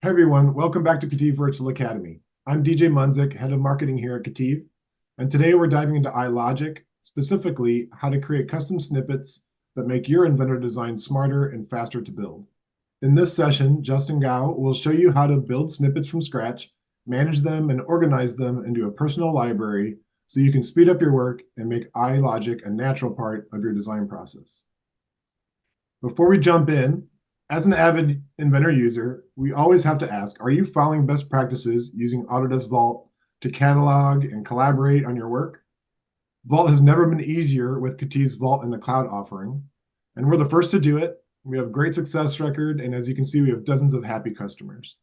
Hey everyone, welcome back to KETIV Virtual Academy. I'm DJ Munzik, Head of Marketing here at KETIV, and today we're diving into iLogic, specifically how to create custom snippets that make your Inventor design smarter and faster to build. In this session, Justin Gao will show you how to build snippets from scratch, manage them, and organize them into a personal library so you can speed up your work and make iLogic a natural part of your design process. Before we jump in, as an avid Inventor user, we always have to ask, are you following best practices using Autodesk Vault to catalog and collaborate on your work? Vault has never been easier with KETIV's Vault in the Cloud offering, and we're the first to do it. We have a great success record, and as you can see, we have dozens of happy customers.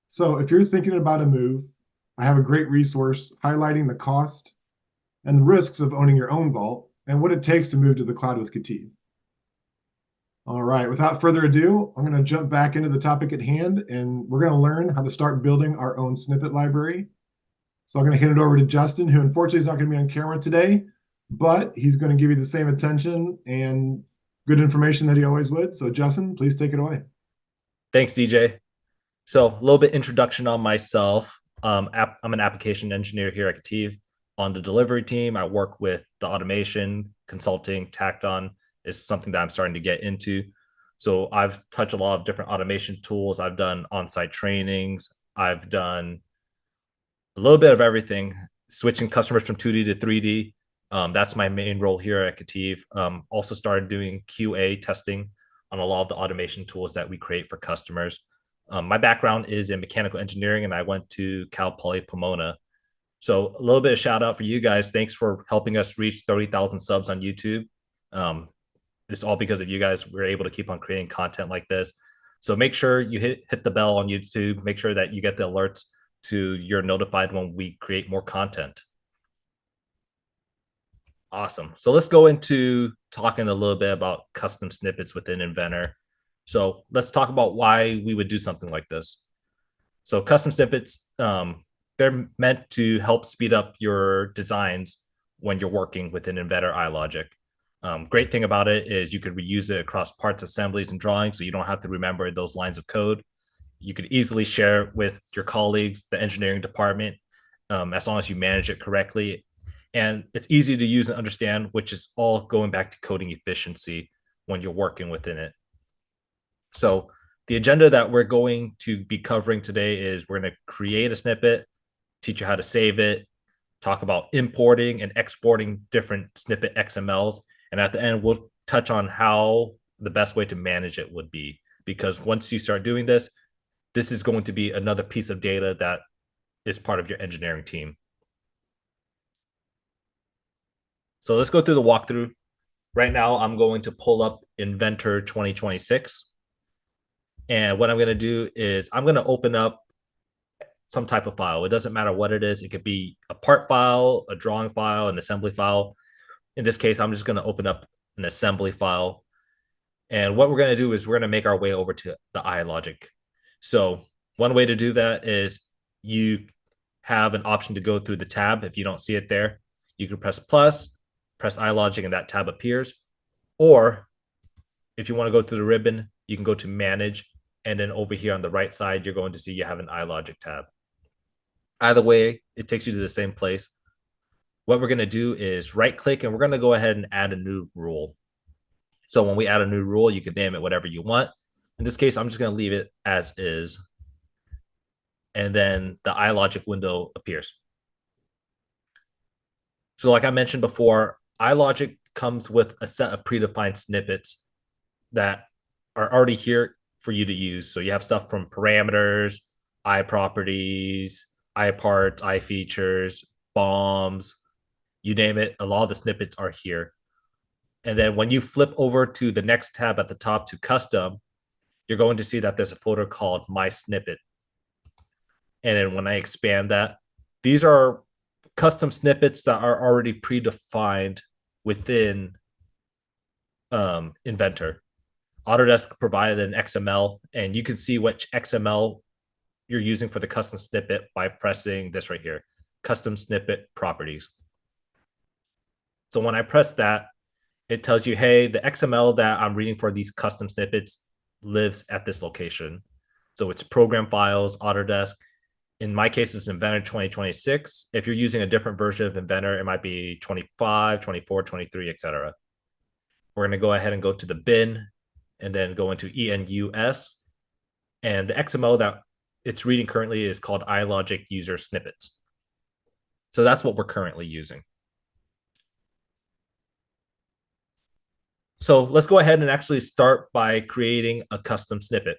So if you're thinking about a move, I have a great resource highlighting the cost and the risks of owning your own Vault and what it takes to move to the cloud with KETIV. All right, without further ado, I'm going to jump back into the topic at hand, and we're going to learn how to start building our own snippet library. So I'm going to hand it over to Justin, who unfortunately is not going to be on camera today, but he's going to give you the same attention and good information that he always would. So Justin, please take it away. Thanks, DJ. So a little bit introduction on myself. I'm an application engineer here at KETIV. On the delivery team, I work with the automation, consulting, Tacton is something that I'm starting to get into. So I've touched a lot of different automation tools. I've done on-site trainings. I've done a little bit of everything, switching customers from 2D to 3D. That's my main role here at KETIV. Also started doing QA testing on a lot of the automation tools that we create for customers. My background is in mechanical engineering, and I went to Cal Poly Pomona. So a little bit of shout out for you guys. Thanks for helping us reach 30,000 subs on YouTube. It's all because of you guys. We're able to keep on creating content like this. So make sure you hit the bell on YouTube. Make sure that you get the alerts to you're notified when we create more content. Awesome. So let's go into talking a little bit about custom snippets within Inventor. So let's talk about why we would do something like this. So custom snippets, they're meant to help speed up your designs when you're working within Inventor iLogic. Great thing about it is you could reuse it across parts, assemblies, and drawings, so you don't have to remember those lines of code. You could easily share it with your colleagues, the engineering department, as long as you manage it correctly. And it's easy to use and understand, which is all going back to coding efficiency when you're working within it. So the agenda that we're going to be covering today is we're going to create a snippet, teach you how to save it, talk about importing and exporting different snippet XMLs. And at the end, we'll touch on how the best way to manage it would be. Because once you start doing this, this is going to be another piece of data that is part of your engineering team. So let's go through the walkthrough. Right now, I'm going to pull up Inventor 2026. And what I'm going to do is I'm going to open up some type of file. It doesn't matter what it is. It could be a part file, a drawing file, an assembly file. In this case, I'm just going to open up an assembly file. And what we're going to do is we're going to make our way over to the iLogic. So one way to do that is you have an option to go through the tab. If you don't see it there, you can press plus, press iLogic, and that tab appears. Or if you want to go through the ribbon, you can go to manage. And then over here on the right side, you're going to see you have an iLogic tab. Either way, it takes you to the same place. What we're going to do is right click, and we're going to go ahead and add a new rule. So when we add a new rule, you can name it whatever you want. In this case, I'm just going to leave it as is. And then the iLogic window appears. So like I mentioned before, iLogic comes with a set of predefined snippets that are already here for you to use. So you have stuff from parameters, iProperties, iParts, iFeatures, bombs, you name it. A lot of the snippets are here. And then when you flip over to the next tab at the top to custom, you're going to see that there's a folder called My Snippet. And then when I expand that, these are custom snippets that are already predefined within Inventor. Autodesk provided an XML, and you can see which XML you're using for the custom snippet by pressing this right here, custom snippet properties. So when I press that, it tells you, hey, the XML that I'm reading for these custom snippets lives at this location. So it's program files, Autodesk. In my case, it's Inventor 2026. If you're using a different version of Inventor, it might be 25, 24, 23, etc. We're going to go ahead and go to the bin and then go into ENUS. And the XML that it's reading currently is called iLogic user snippets. So that's what we're currently using. So let's go ahead and actually start by creating a custom snippet.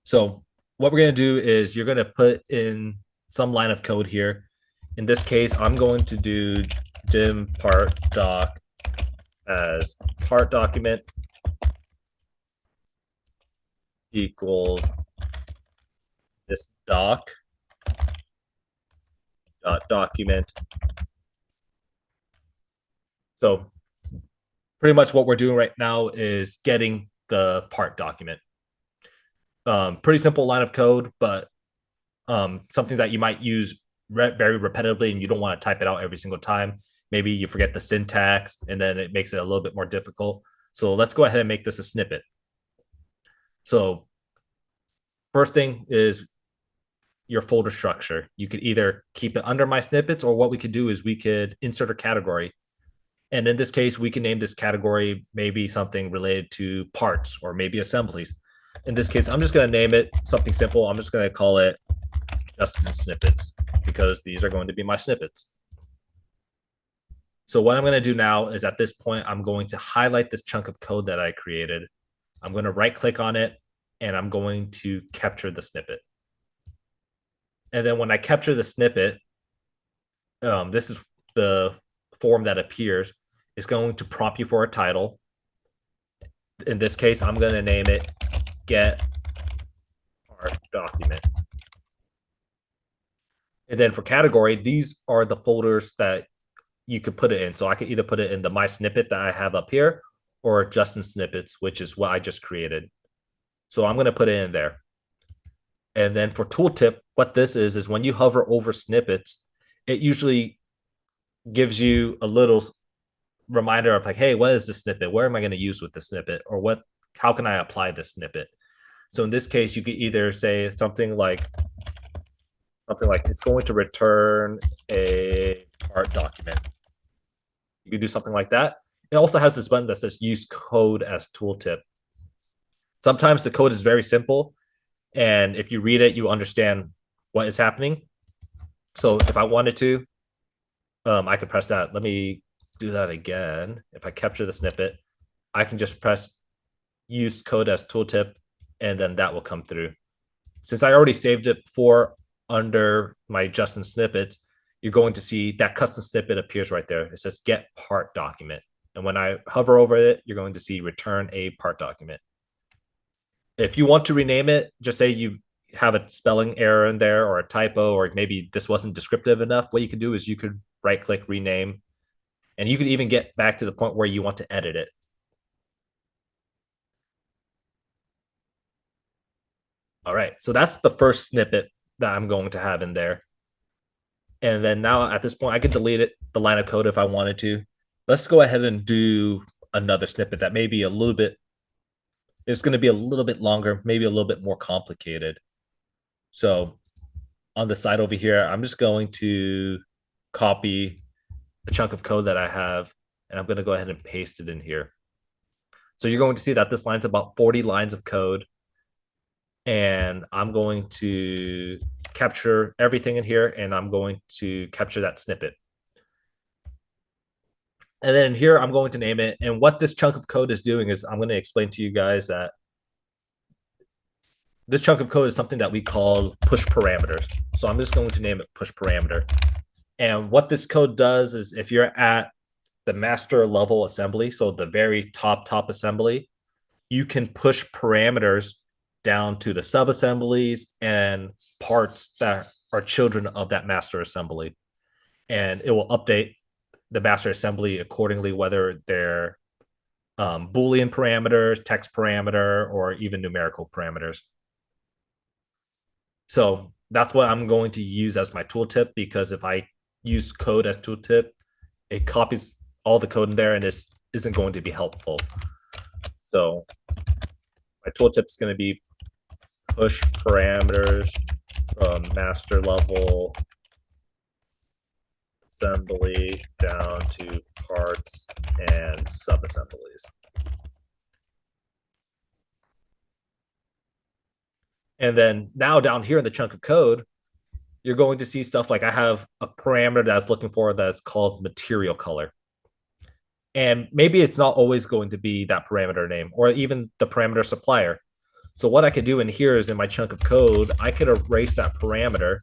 So what we're going to do is you're going to put in some line of code here. In this case, I'm going to do dim part doc as part document equals this doc dot document. So pretty much what we're doing right now is getting the part document. Pretty simple line of code, but something that you might use very repetitively and you don't want to type it out every single time. Maybe you forget the syntax and then it makes it a little bit more difficult. So let's go ahead and make this a snippet. So first thing is your folder structure. You could either keep it under my snippets, or what we could do is we could insert a category. And in this case, we can name this category maybe something related to parts or maybe assemblies. In this case, I'm just going to name it something simple. I'm just going to call it Justin Snippets because these are going to be my snippets. So what I'm going to do now is at this point, I'm going to highlight this chunk of code that I created. I'm going to right click on it and I'm going to capture the snippet. And then when I capture the snippet, this is the form that appears. It's going to prompt you for a title. In this case, I'm going to name it Get Part Document. And then for category, these are the folders that you could put it in. So I could either put it in the My Snippet that I have up here or Justin Snippets, which is what I just created. So I'm going to put it in there. And then for tooltip, what this is when you hover over snippets, it usually gives you a little reminder of like, hey, what is this snippet? Where am I going to use with the snippet? Or how can I apply this snippet? So in this case, you could either say something like it's going to return a part document. You could do something like that. It also has this button that says use code as tooltip. Sometimes the code is very simple, and if you read it, you understand what is happening. So if I wanted to, I could press that. Let me do that again. If I capture the snippet, I can just press use code as tooltip, and then that will come through. Since I already saved it before under my Justin Snippets, you're going to see that custom snippet appears right there. It says get part document. And when I hover over it, you're going to see return a part document. If you want to rename it, just say you have a spelling error in there or a typo, or maybe this wasn't descriptive enough. What you could do is you could right click rename, and you could even get back to the point where you want to edit it. All right, so that's the first snippet that I'm going to have in there. And then now at this point, I could delete it, the line of code if I wanted to. Let's go ahead and do another snippet that may be a little bit, it's going to be a little bit longer, maybe a little bit more complicated. So on the side over here, I'm just going to copy the chunk of code that I have, and I'm going to go ahead and paste it in here. So you're going to see that this line's about 40 lines of code. And I'm going to capture everything in here, and I'm going to capture that snippet. And then here I'm going to name it. And what this chunk of code is doing is I'm going to explain to you guys that this chunk of code is something that we call push parameters. So I'm just going to name it push parameter. And what this code does is if you're at the master level assembly, so the very top assembly, you can push parameters down to the sub-assemblies and parts that are children of that master assembly. And it will update the master assembly accordingly, whether they're Boolean parameters, text parameter, or even numerical parameters. So that's what I'm going to use as my tooltip, because if I use code as tooltip, it copies all the code in there and this isn't going to be helpful. So my tooltip is going to be push parameters from master level assembly down to parts and subassemblies. And then now down here in the chunk of code, you're going to see stuff like I have a parameter that's looking for that's called material color. And maybe it's not always going to be that parameter name or even the parameter supplier. So what I could do in here is in my chunk of code, I could erase that parameter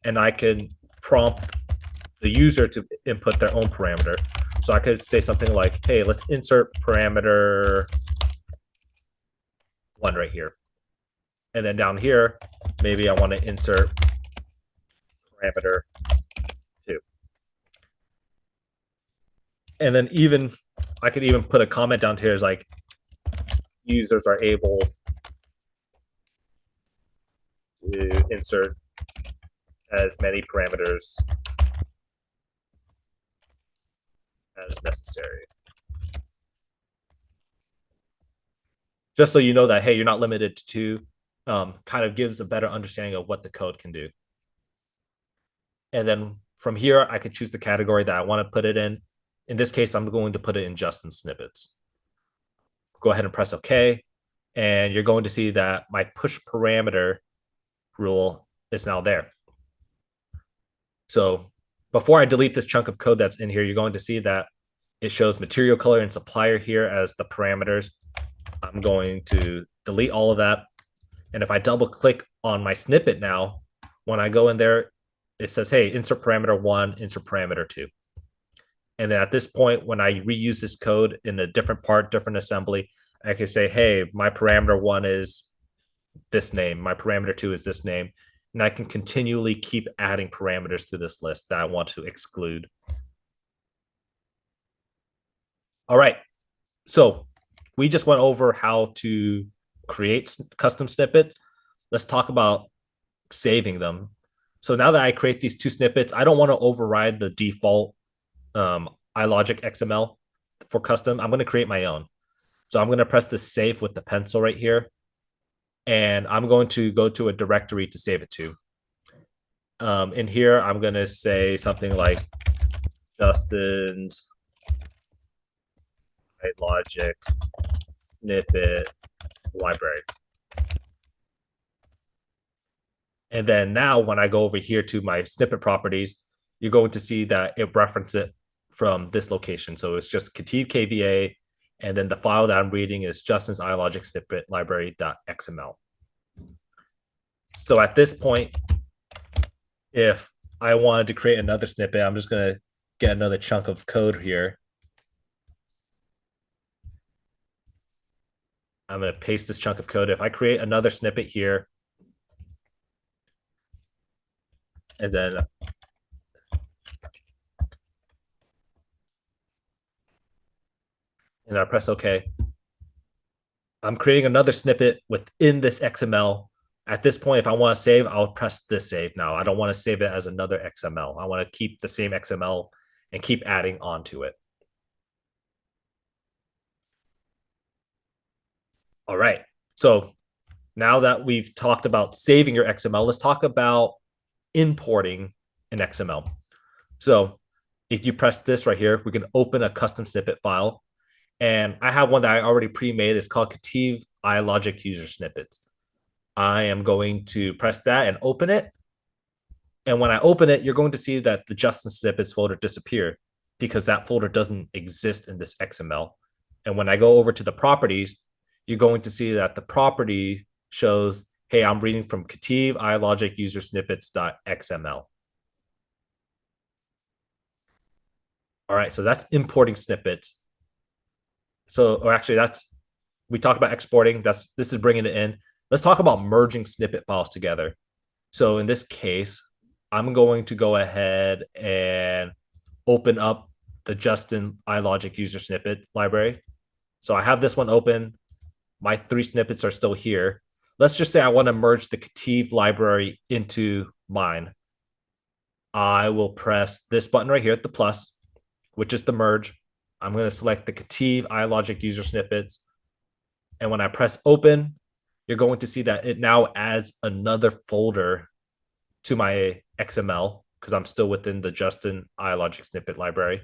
and I could prompt the user to input their own parameter. So I could say something like, hey, let's insert parameter 1 right here. And then down here, maybe I want to insert parameter 2. And then even I could even put a comment down here is like users are able to insert as many parameters as necessary. Just so you know that, hey, you're not limited to 2, kind of gives a better understanding of what the code can do. And then from here, I could choose the category that I want to put it in. In this case, I'm going to put it in Justin Snippets. Go ahead and press OK. And you're going to see that my push parameter rule is now there. So before I delete this chunk of code that's in here, you're going to see that it shows material color and supplier here as the parameters. I'm going to delete all of that. And if I double click on my snippet now, when I go in there, it says, hey, insert parameter 1, insert parameter 2. And then at this point, when I reuse this code in a different part, different assembly, I can say, hey, my parameter 1 is this name. My parameter 2 is this name. And I can continually keep adding parameters to this list that I want to exclude. All right. So we just went over how to create custom snippets. Let's talk about saving them. So now that I create these 2 snippets, I don't want to override the default iLogic XML for custom. I'm going to create my own. So I'm going to press the save with the pencil right here. And I'm going to go to a directory to save it to. In here, I'm going to say something like Justin's iLogic snippet library. And then now when I go over here to my snippet properties, you're going to see that it references it from this location. So it's just KETIV KVA, and then the file that I'm reading is Justin's iLogic snippet library.xml. So at this point, if I wanted to create another snippet, I'm just going to get another chunk of code here. I'm going to paste this chunk of code. If I create another snippet here, and then I press OK, I'm creating another snippet within this XML. At this point, if I want to save, I'll press this save now. I don't want to save it as another XML. I want to keep the same XML and keep adding onto it. All right. So now that we've talked about saving your XML, let's talk about importing an XML. So if you press this right here, we can open a custom snippet file. And I have one that I already pre-made. It's called KETIV iLogic user snippets. I am going to press that and open it. And when I open it, you're going to see that the Justin snippets folder disappeared because that folder doesn't exist in this XML. And when I go over to the properties, you're going to see that the property shows, hey, I'm reading from KETIV iLogic user snippets.xml. All right, so that's importing snippets. So, or actually, we talked about exporting. This is bringing it in. Let's talk about merging snippet files together. So in this case, I'm going to go ahead and open up the Justin iLogic user snippet library. So I have this one open. My 3 snippets are still here. Let's just say I want to merge the KETIV library into mine. I will press this button right here, the plus, which is the merge. I'm going to select the KETIV iLogic user snippets. And when I press open, you're going to see that it now adds another folder to my XML because I'm still within the Justin iLogic snippet library.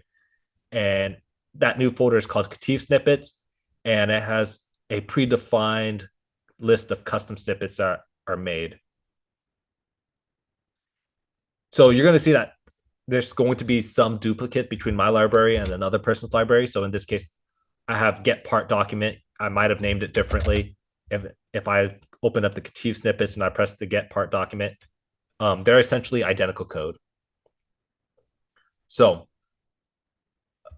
And that new folder is called KETIV snippets, and it has a predefined list of custom snippets that are made. So you're going to see that there's going to be some duplicate between my library and another person's library. So in this case, I have get part document. I might have named it differently. If I open up the KETIV snippets and I press the get part document, they're essentially identical code. So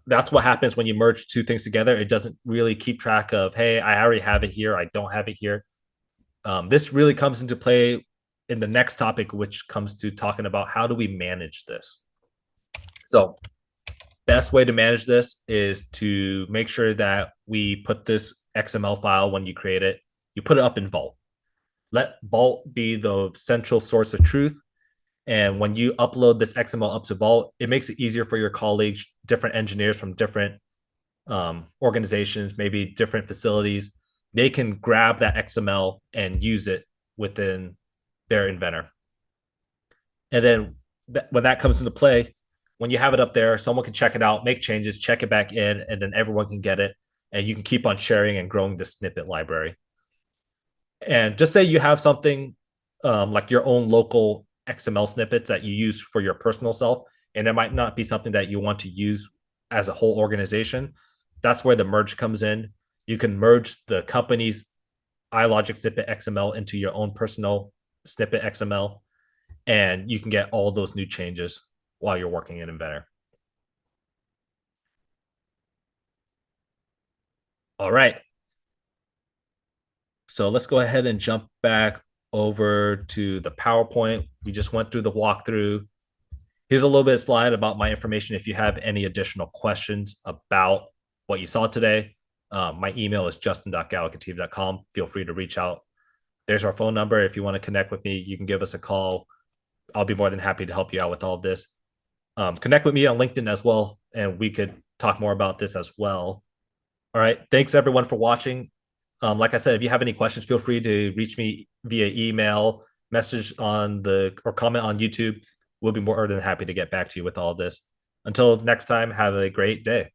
that's what happens when you merge two things together. It doesn't really keep track of, hey, I already have it here. I don't have it here. This really comes into play in the next topic, which comes to talking about how do we manage this. So best way to manage this is to make sure that we put this XML file when you create it, you put it up in Vault. Let Vault be the central source of truth. And when you upload this XML up to Vault, it makes it easier for your colleagues, different engineers from different organizations, maybe different facilities. They can grab that XML and use it within their Inventor. And then when that comes into play, when you have it up there, someone can check it out, make changes, check it back in, and then everyone can get it. And you can keep on sharing and growing the snippet library. And just say you have something like your own local XML snippets that you use for your personal self, and it might not be something that you want to use as a whole organization. That's where the merge comes in. You can merge the company's iLogic snippet XML into your own personal snippet XML, and you can get all those new changes while you're working in Inventor. All right. So let's go ahead and jump back over to the PowerPoint. We just went through the walkthrough. Here's a little bit of slide about my information. If you have any additional questions about what you saw today, my email is justin.gao@ketiv.com. Feel free to reach out. There's our phone number. If you want to connect with me, you can give us a call. I'll be more than happy to help you out with all of this. Connect with me on LinkedIn as well, and we could talk more about this as well. All right. Thanks, everyone, for watching. Like I said, if you have any questions, feel free to reach me via email, message on or comment on YouTube. We'll be more than happy to get back to you with all of this. Until next time, have a great day.